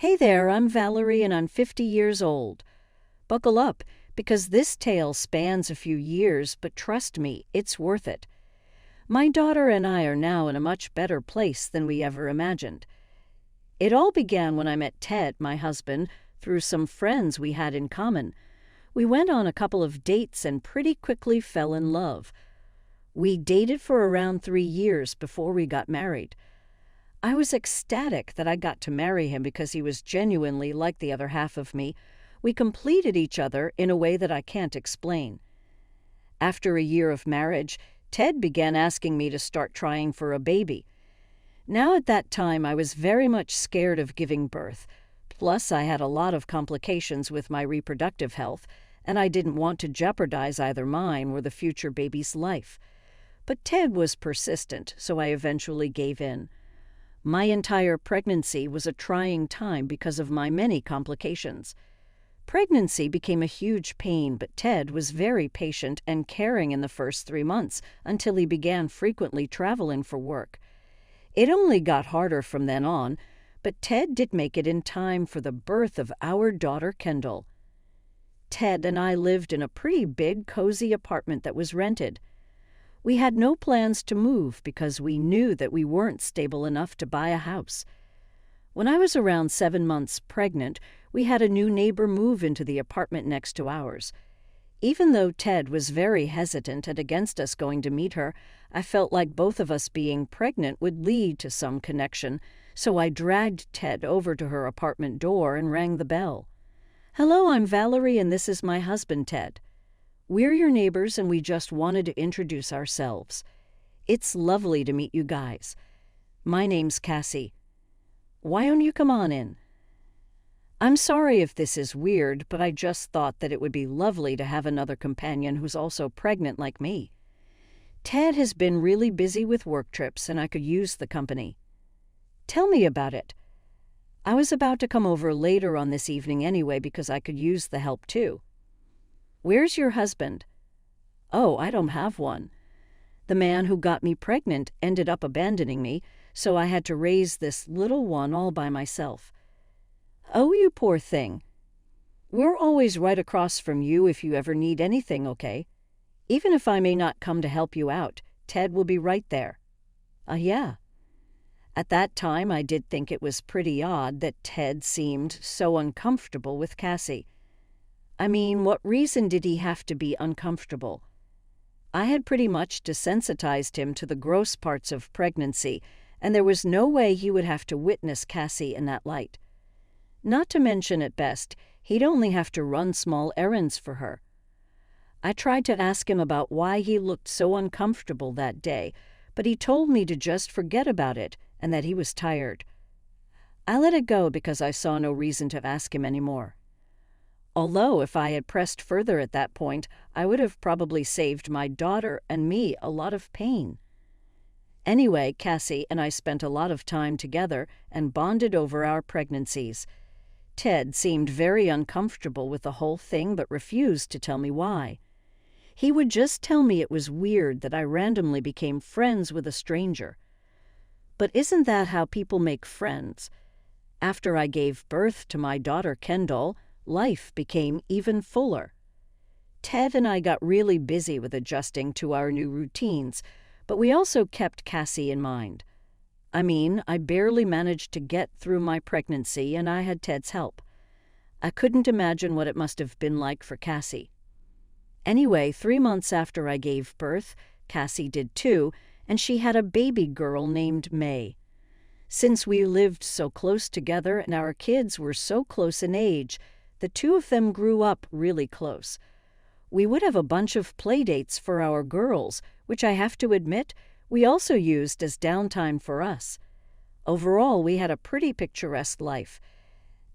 Hey there, I'm Valerie and I'm 50 years old. Buckle up, because this tale spans a few years, but trust me, it's worth it. My daughter and I are now in a much better place than we ever imagined. It all began when I met Ted, my husband, through some friends we had in common. We went on a couple of dates and pretty quickly fell in love. We dated for around 3 years before we got married. I was ecstatic that I got to marry him because he was genuinely like the other half of me. We completed each other in a way that I can't explain. After a year of marriage, Ted began asking me to start trying for a baby. Now at that time, I was very much scared of giving birth. Plus, I had a lot of complications with my reproductive health, and I didn't want to jeopardize either mine or the future baby's life. But Ted was persistent, so I eventually gave in. My entire pregnancy was a trying time because of my many complications. Pregnancy became a huge pain, but Ted was very patient and caring in the first 3 months until he began frequently traveling for work. It only got harder from then on, but Ted did make it in time for the birth of our daughter Kendall. Ted and I lived in a pretty big, cozy apartment that was rented. We had no plans to move because we knew that we weren't stable enough to buy a house. When I was around 7 months pregnant, we had a new neighbor move into the apartment next to ours. Even though Ted was very hesitant and against us going to meet her, I felt like both of us being pregnant would lead to some connection, so I dragged Ted over to her apartment door and rang the bell. "Hello, I'm Valerie and this is my husband, Ted. We're your neighbors and we just wanted to introduce ourselves. It's lovely to meet you guys. My name's Cassie. Why don't you come on in? I'm sorry if this is weird, but I just thought that it would be lovely to have another companion who's also pregnant like me. Ted has been really busy with work trips and I could use the company. Tell me about it. I was about to come over later on this evening anyway because I could use the help too. Where's your husband? Oh, I don't have one. The man who got me pregnant ended up abandoning me, so I had to raise this little one all by myself. Oh, you poor thing. We're always right across from you if you ever need anything, okay? Even if I may not come to help you out, Ted will be right there. Yeah. At that time, I did think it was pretty odd that Ted seemed so uncomfortable with Cassie. I mean, what reason did he have to be uncomfortable? I had pretty much desensitized him to the gross parts of pregnancy, and there was no way he would have to witness Cassie in that light. Not to mention, at best, he'd only have to run small errands for her. I tried to ask him about why he looked so uncomfortable that day, but he told me to just forget about it and that he was tired. I let it go because I saw no reason to ask him anymore. Although if I had pressed further at that point, I would have probably saved my daughter and me a lot of pain. Anyway, Cassie and I spent a lot of time together and bonded over our pregnancies. Ted seemed very uncomfortable with the whole thing but refused to tell me why. He would just tell me it was weird that I randomly became friends with a stranger. But isn't that how people make friends? After I gave birth to my daughter Kendall, life became even fuller. Ted and I got really busy with adjusting to our new routines, but we also kept Cassie in mind. I mean, I barely managed to get through my pregnancy and I had Ted's help. I couldn't imagine what it must have been like for Cassie. Anyway, 3 months after I gave birth, Cassie did too, and she had a baby girl named May. Since we lived so close together and our kids were so close in age, the two of them grew up really close. We would have a bunch of play dates for our girls, which I have to admit, we also used as downtime for us. Overall, we had a pretty picturesque life.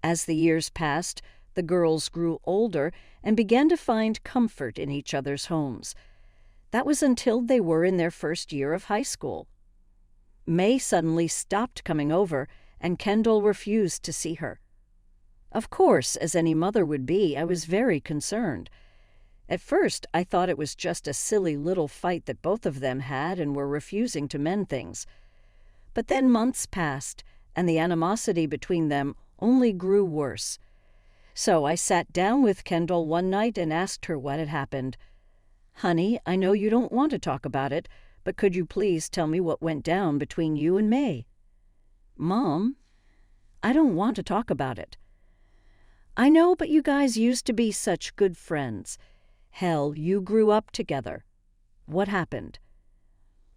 As the years passed, the girls grew older and began to find comfort in each other's homes. That was until they were in their first year of high school. May suddenly stopped coming over, and Kendall refused to see her. Of course, as any mother would be, I was very concerned. At first, I thought it was just a silly little fight that both of them had and were refusing to mend things. But then months passed, and the animosity between them only grew worse. So I sat down with Kendall one night and asked her what had happened. "Honey, I know you don't want to talk about it, but could you please tell me what went down between you and May?" "Mom, I don't want to talk about it." "I know, but you guys used to be such good friends. Hell, you grew up together. What happened?"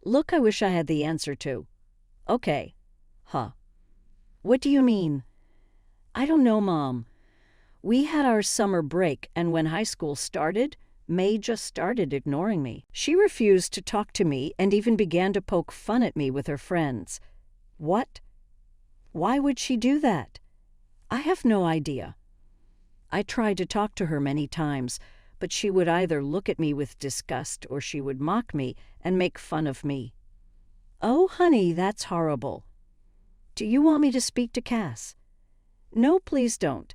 "Look, I wish I had the answer to." "Okay." "Huh. What do you mean?" "I don't know, Mom. We had our summer break, and when high school started, May just started ignoring me. She refused to talk to me and even began to poke fun at me with her friends." "What? Why would she do that?" "I have no idea. I tried to talk to her many times, but she would either look at me with disgust or she would mock me and make fun of me." "Oh, honey, that's horrible. Do you want me to speak to Cass?" "No, please don't.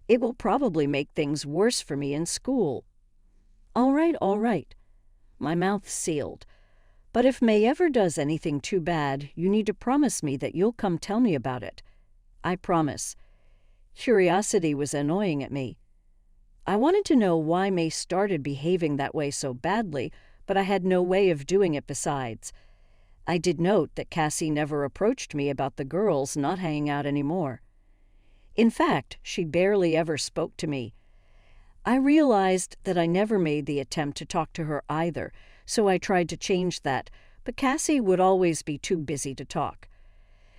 It will probably make things worse for me in school." All right. My mouth sealed. "But if May ever does anything too bad, you need to promise me that you'll come tell me about it." "I promise." Curiosity was annoying at me. I wanted to know why May started behaving that way so badly, but I had no way of doing it besides. I did note that Cassie never approached me about the girls not hanging out anymore. In fact, she barely ever spoke to me. I realized that I never made the attempt to talk to her either, so I tried to change that, but Cassie would always be too busy to talk.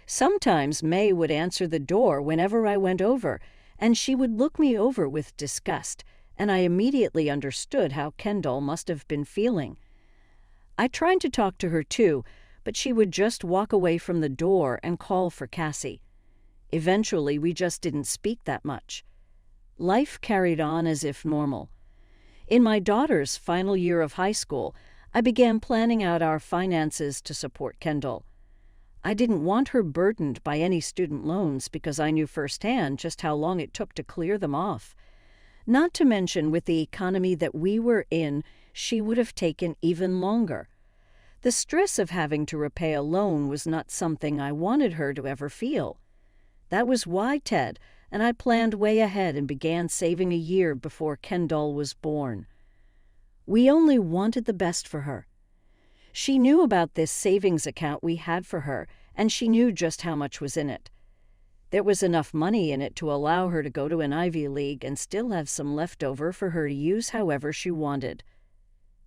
Sometimes May would answer the door whenever I went over, and she would look me over with disgust, and I immediately understood how Kendall must have been feeling. I tried to talk to her too, but she would just walk away from the door and call for Cassie. Eventually, we just didn't speak that much. Life carried on as if normal. In my daughter's final year of high school, I began planning out our finances to support Kendall. I didn't want her burdened by any student loans because I knew firsthand just how long it took to clear them off. Not to mention, with the economy that we were in, she would have taken even longer. The stress of having to repay a loan was not something I wanted her to ever feel. That was why Ted and I planned way ahead and began saving a year before Kendall was born. We only wanted the best for her. She knew about this savings account we had for her, and she knew just how much was in it. There was enough money in it to allow her to go to an Ivy League and still have some left over for her to use however she wanted.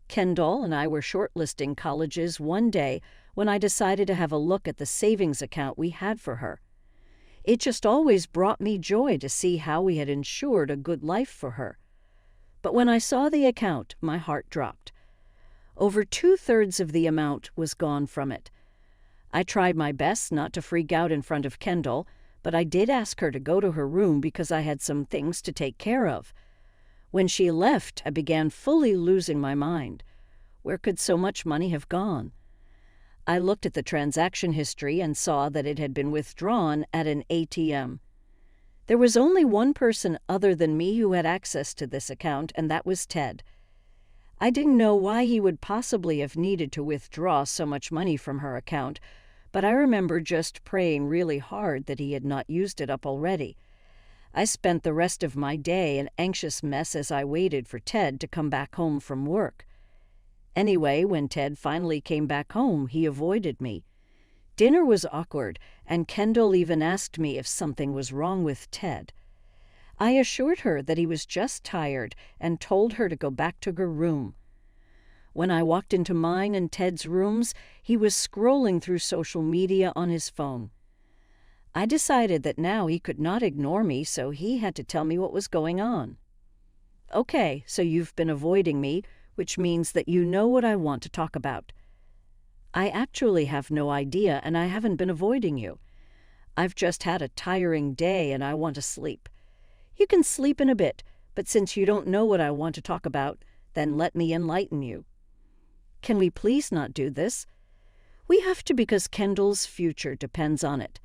Kendall and I were shortlisting colleges one day when I decided to have a look at the savings account we had for her. It just always brought me joy to see how we had ensured a good life for her. But when I saw the account, my heart dropped. Over 2/3 of the amount was gone from it. I tried my best not to freak out in front of Kendall, but I did ask her to go to her room because I had some things to take care of. When she left, I began fully losing my mind. Where could so much money have gone? I looked at the transaction history and saw that it had been withdrawn at an ATM. There was only one person other than me who had access to this account, and that was Ted. I didn't know why he would possibly have needed to withdraw so much money from her account, but I remember just praying really hard that he had not used it up already. I spent the rest of my day an anxious mess as I waited for Ted to come back home from work. Anyway, when Ted finally came back home, he avoided me. Dinner was awkward, and Kendall even asked me if something was wrong with Ted. I assured her that he was just tired and told her to go back to her room. When I walked into mine and Ted's rooms, he was scrolling through social media on his phone. I decided that now he could not ignore me, so he had to tell me what was going on. "Okay, so you've been avoiding me, which means that you know what I want to talk about." "I actually have no idea, and I haven't been avoiding you. I've just had a tiring day and I want to sleep." "You can sleep in a bit, but since you don't know what I want to talk about, then let me enlighten you." "Can we please not do this?" "We have to because Kendall's future depends on it.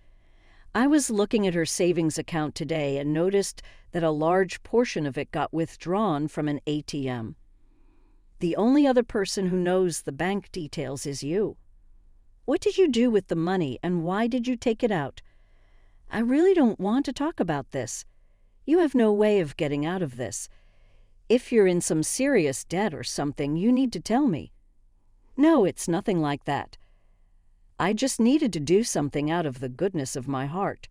I was looking at her savings account today and noticed that a large portion of it got withdrawn from an ATM. The only other person who knows the bank details is you. What did you do with the money, and why did you take it out?" I really don't want to talk about this. You have no way of getting out of this. If you're in some serious debt or something, you need to tell me. No, it's nothing like that. I just needed to do something out of the goodness of my heart.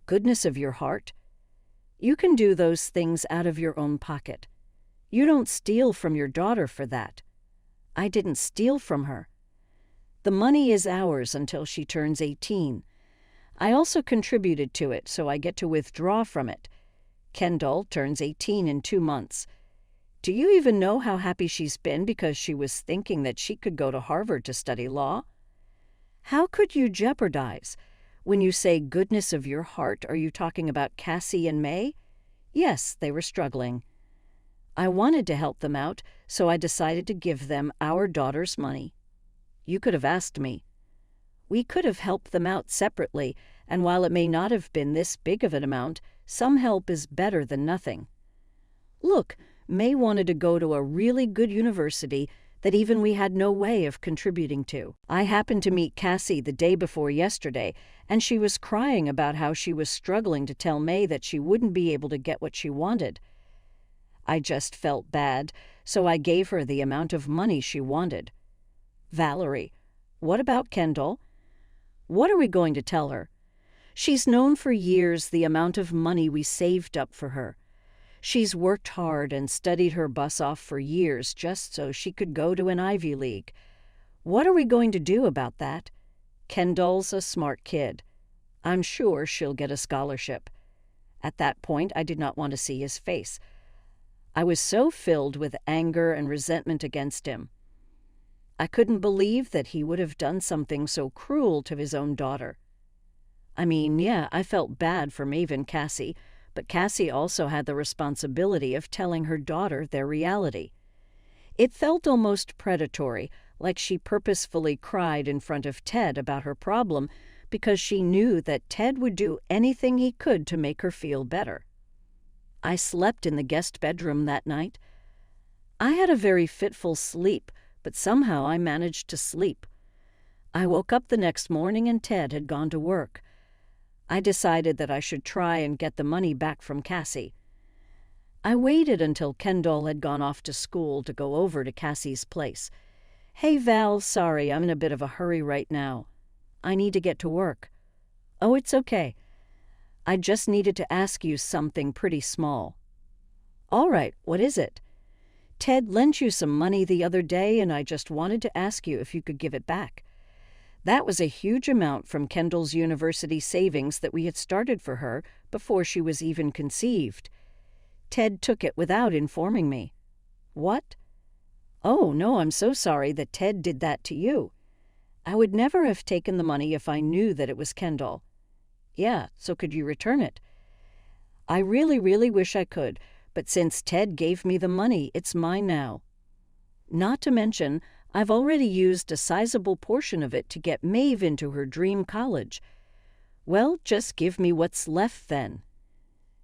Goodness of your heart? You can do those things out of your own pocket. You don't steal from your daughter for that. I didn't steal from her. The money is ours until she turns 18. I also contributed to it, so I get to withdraw from it. Kendall turns 18 in 2 months. Do you even know how happy she's been because she was thinking that she could go to Harvard to study law? How could you jeopardize? When you say goodness of your heart, are you talking about Cassie and May? Yes, they were struggling. I wanted to help them out, so I decided to give them our daughter's money. You could have asked me. We could have helped them out separately, and while it may not have been this big of an amount, some help is better than nothing. Look, May wanted to go to a really good university that even we had no way of contributing to. I happened to meet Cassie the day before yesterday, and she was crying about how she was struggling to tell May that she wouldn't be able to get what she wanted. I just felt bad, so I gave her the amount of money she wanted. Valerie, what about Kendall? What are we going to tell her? She's known for years the amount of money we saved up for her. She's worked hard and studied her bus off for years just so she could go to an Ivy League. What are we going to do about that? Kendall's a smart kid. I'm sure she'll get a scholarship. At that point, I did not want to see his face. I was so filled with anger and resentment against him. I couldn't believe that he would have done something so cruel to his own daughter. I mean, yeah, I felt bad for Maeve and Cassie, but Cassie also had the responsibility of telling her daughter their reality. It felt almost predatory, like she purposefully cried in front of Ted about her problem because she knew that Ted would do anything he could to make her feel better. I slept in the guest bedroom that night. I had a very fitful sleep, but somehow I managed to sleep. I woke up the next morning and Ted had gone to work. I decided that I should try and get the money back from Cassie. I waited until Kendall had gone off to school to go over to Cassie's place. Hey Val, sorry, I'm in a bit of a hurry right now. I need to get to work. Oh, it's okay. I just needed to ask you something pretty small. All right, what is it? Ted lent you some money the other day, and I just wanted to ask you if you could give it back. That was a huge amount from Kendall's university savings that we had started for her before she was even conceived. Ted took it without informing me. What? Oh, no, I'm so sorry that Ted did that to you. I would never have taken the money if I knew that it was Kendall. Yeah, so could you return it? I really, really wish I could, but since Ted gave me the money, it's mine now. Not to mention, I've already used a sizable portion of it to get Maeve into her dream college. Well, just give me what's left then.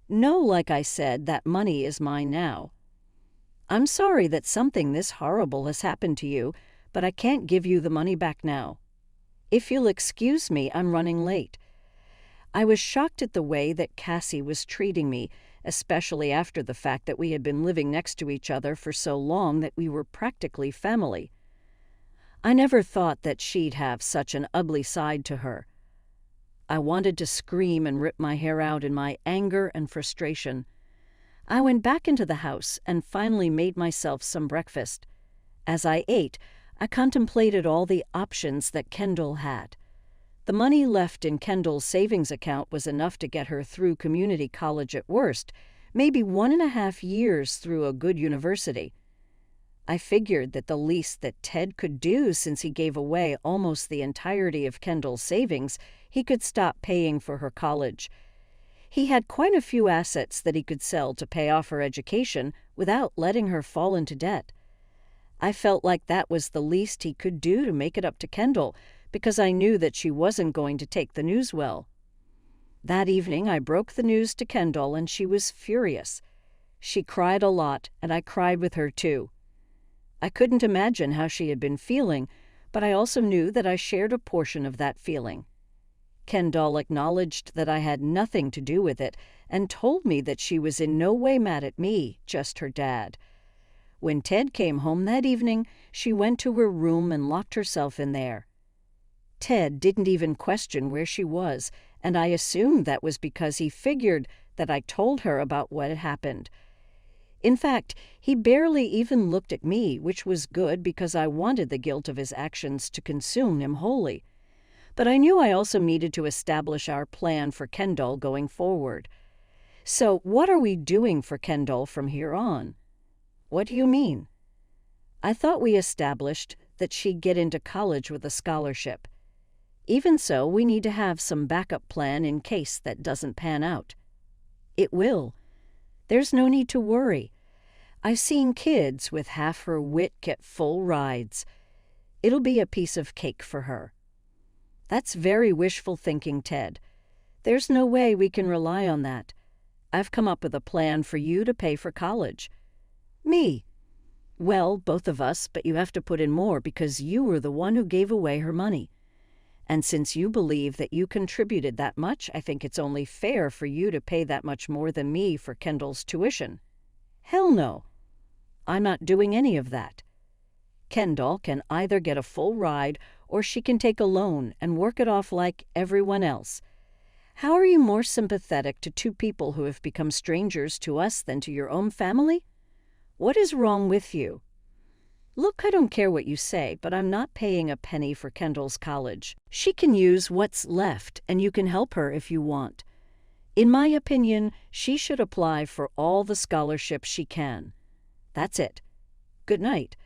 No, like I said, that money is mine now. I'm sorry that something this horrible has happened to you, but I can't give you the money back now. If you'll excuse me, I'm running late. I was shocked at the way that Cassie was treating me, especially after the fact that we had been living next to each other for so long that we were practically family. I never thought that she'd have such an ugly side to her. I wanted to scream and rip my hair out in my anger and frustration. I went back into the house and finally made myself some breakfast. As I ate, I contemplated all the options that Kendall had. The money left in Kendall's savings account was enough to get her through community college at worst, maybe 1.5 years through a good university. I figured that the least that Ted could do, since he gave away almost the entirety of Kendall's savings, he could stop paying for her college. He had quite a few assets that he could sell to pay off her education without letting her fall into debt. I felt like that was the least he could do to make it up to Kendall, because I knew that she wasn't going to take the news well. That evening I broke the news to Kendall, and she was furious. She cried a lot, and I cried with her too. I couldn't imagine how she had been feeling, but I also knew that I shared a portion of that feeling. Kendall acknowledged that I had nothing to do with it and told me that she was in no way mad at me, just her dad. When Ted came home that evening, she went to her room and locked herself in there. Ted didn't even question where she was, and I assumed that was because he figured that I told her about what had happened. In fact, he barely even looked at me, which was good because I wanted the guilt of his actions to consume him wholly. But I knew I also needed to establish our plan for Kendall going forward. So what are we doing for Kendall from here on? What do you mean? I thought we established that she'd get into college with a scholarship. Even so, we need to have some backup plan in case that doesn't pan out. It will. There's no need to worry. I've seen kids with half her wit get full rides. It'll be a piece of cake for her. That's very wishful thinking, Ted. There's no way we can rely on that. I've come up with a plan for you to pay for college. Me? Well, both of us, but you have to put in more because you were the one who gave away her money. And since you believe that you contributed that much, I think it's only fair for you to pay that much more than me for Kendall's tuition. Hell no. I'm not doing any of that. Kendall can either get a full ride or she can take a loan and work it off like everyone else. How are you more sympathetic to two people who have become strangers to us than to your own family? What is wrong with you? Look, I don't care what you say, but I'm not paying a penny for Kendall's college. She can use what's left, and you can help her if you want. In my opinion, she should apply for all the scholarships she can. That's it. Good night.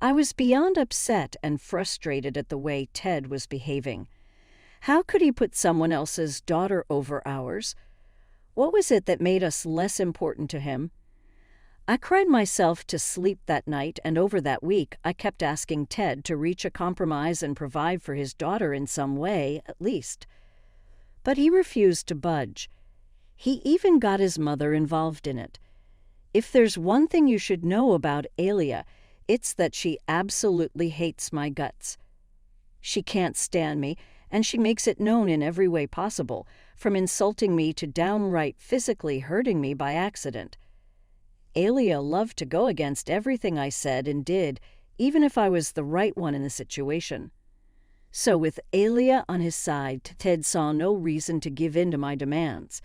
I was beyond upset and frustrated at the way Ted was behaving. How could he put someone else's daughter over ours? What was it that made us less important to him? I cried myself to sleep that night, and over that week I kept asking Ted to reach a compromise and provide for his daughter in some way, at least. But he refused to budge. He even got his mother involved in it. If there's one thing you should know about Alia, it's that she absolutely hates my guts. She can't stand me, and she makes it known in every way possible, from insulting me to downright physically hurting me by accident. Alia loved to go against everything I said and did, even if I was the right one in the situation. So with Alia on his side, Ted saw no reason to give in to my demands.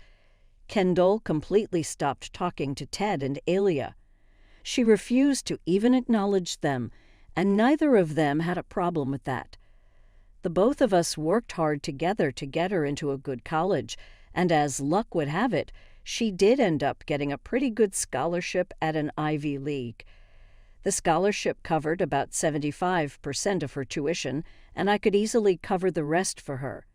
Kendall completely stopped talking to Ted and Alia. She refused to even acknowledge them, and neither of them had a problem with that. The both of us worked hard together to get her into a good college, and as luck would have it, she did end up getting a pretty good scholarship at an Ivy League. The scholarship covered about 75% of her tuition, and I could easily cover the rest for her.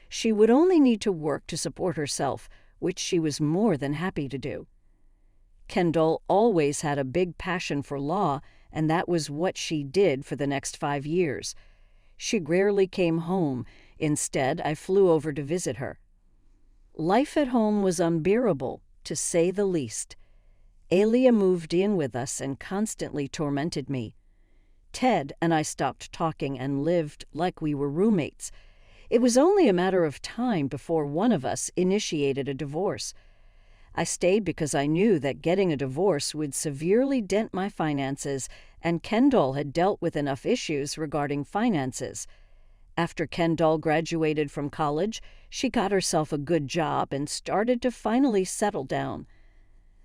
She would only need to work to support herself, which she was more than happy to do. Kendall always had a big passion for law, and that was what she did for the next 5 years. She rarely came home. Instead, I flew over to visit her. Life at home was unbearable, to say the least. Alia moved in with us and constantly tormented me. Ted and I stopped talking and lived like we were roommates. It was only a matter of time before one of us initiated a divorce. I stayed because I knew that getting a divorce would severely dent my finances, and Kendall had dealt with enough issues regarding finances. After Kendall graduated from college, she got herself a good job and started to finally settle down.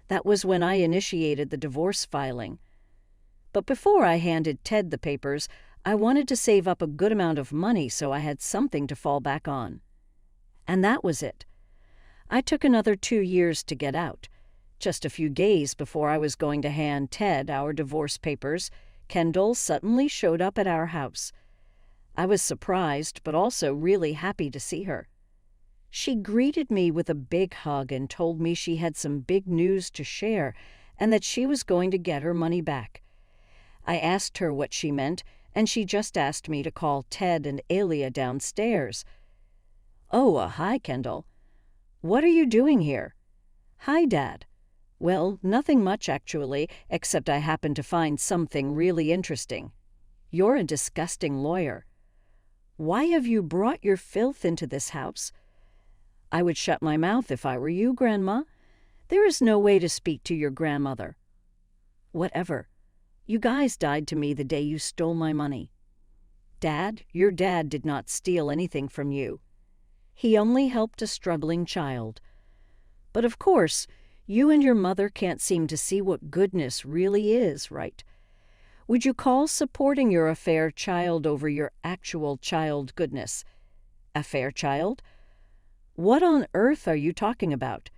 That was when I initiated the divorce filing. But before I handed Ted the papers, I wanted to save up a good amount of money so I had something to fall back on. And that was it. I took another 2 years to get out. Just a few days before I was going to hand Ted our divorce papers, Kendall suddenly showed up at our house. I was surprised, but also really happy to see her. She greeted me with a big hug and told me she had some big news to share and that she was going to get her money back. I asked her what she meant, and she just asked me to call Ted and Alia downstairs. "Oh, hi, Kendall. What are you doing here?" "Hi, Dad. Well, nothing much, actually, except I happened to find something really interesting. You're a disgusting lawyer." Why have you brought your filth into this house?" "I would shut my mouth if I were you, Grandma. There is no way to speak to your grandmother." "Whatever. You guys died to me the day you stole my money." "Dad, your dad did not steal anything from you. He only helped a struggling child. But of course, you and your mother can't seem to see what goodness really is, right? Would you call supporting your affair child over your actual child goodness? Affair child? What on earth are you talking about?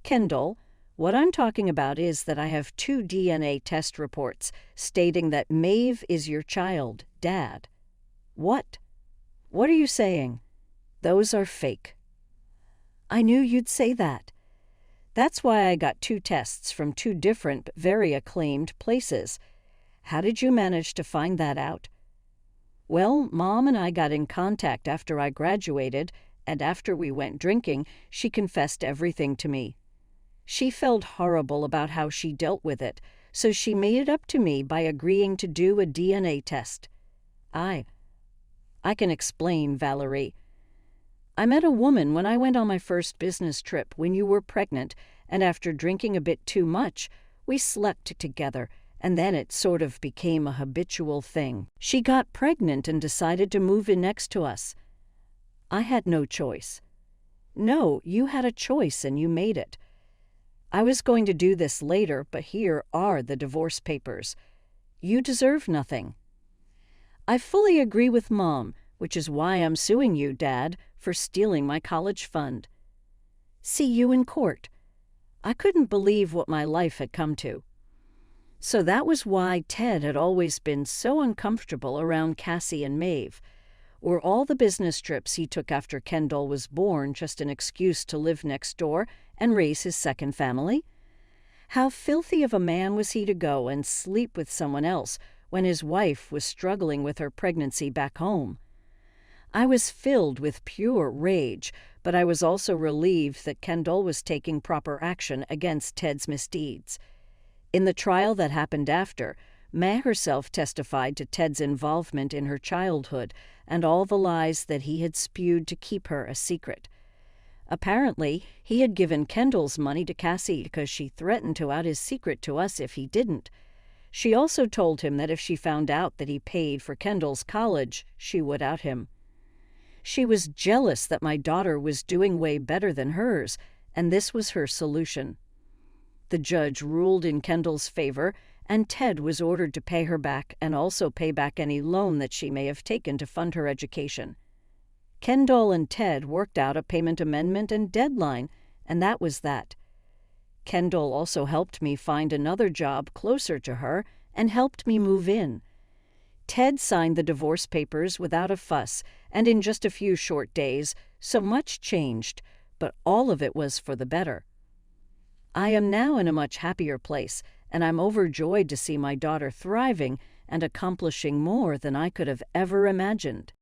Kendall, what I'm talking about is that I have 2 DNA test reports stating that Maeve is your child, Dad." "What? What are you saying?" "Those are fake." "I knew you'd say that. That's why I got 2 tests from 2 different but very acclaimed places. How did you manage to find that out?" "Well, Mom and I got in contact after I graduated, and after we went drinking, she confessed everything to me. She felt horrible about how she dealt with it, so she made it up to me by agreeing to do a DNA test. I can explain, Valerie. I met a woman when I went on my first business trip when you were pregnant, and after drinking a bit too much, we slept together, and then it sort of became a habitual thing. She got pregnant and decided to move in next to us. I had no choice." "No, you had a choice and you made it. I was going to do this later, but here are the divorce papers. You deserve nothing." "I fully agree with Mom, which is why I'm suing you, Dad, for stealing my college fund." "See you in court." I couldn't believe what my life had come to. So that was why Ted had always been so uncomfortable around Cassie and Maeve. Were all the business trips he took after Kendall was born just an excuse to live next door and raise his second family? How filthy of a man was he to go and sleep with someone else when his wife was struggling with her pregnancy back home? I was filled with pure rage, but I was also relieved that Kendall was taking proper action against Ted's misdeeds. In the trial that happened after, Mae herself testified to Ted's involvement in her childhood and all the lies that he had spewed to keep her a secret. Apparently, he had given Kendall's money to Cassie because she threatened to out his secret to us if he didn't. She also told him that if she found out that he paid for Kendall's college, she would out him. She was jealous that my daughter was doing way better than hers, and this was her solution. The judge ruled in Kendall's favor, and Ted was ordered to pay her back and also pay back any loan that she may have taken to fund her education. Kendall and Ted worked out a payment amendment and deadline, and that was that. Kendall also helped me find another job closer to her and helped me move in. Ted signed the divorce papers without a fuss and in just a few short days, so much changed, but all of it was for the better. I am now in a much happier place, and I'm overjoyed to see my daughter thriving and accomplishing more than I could have ever imagined.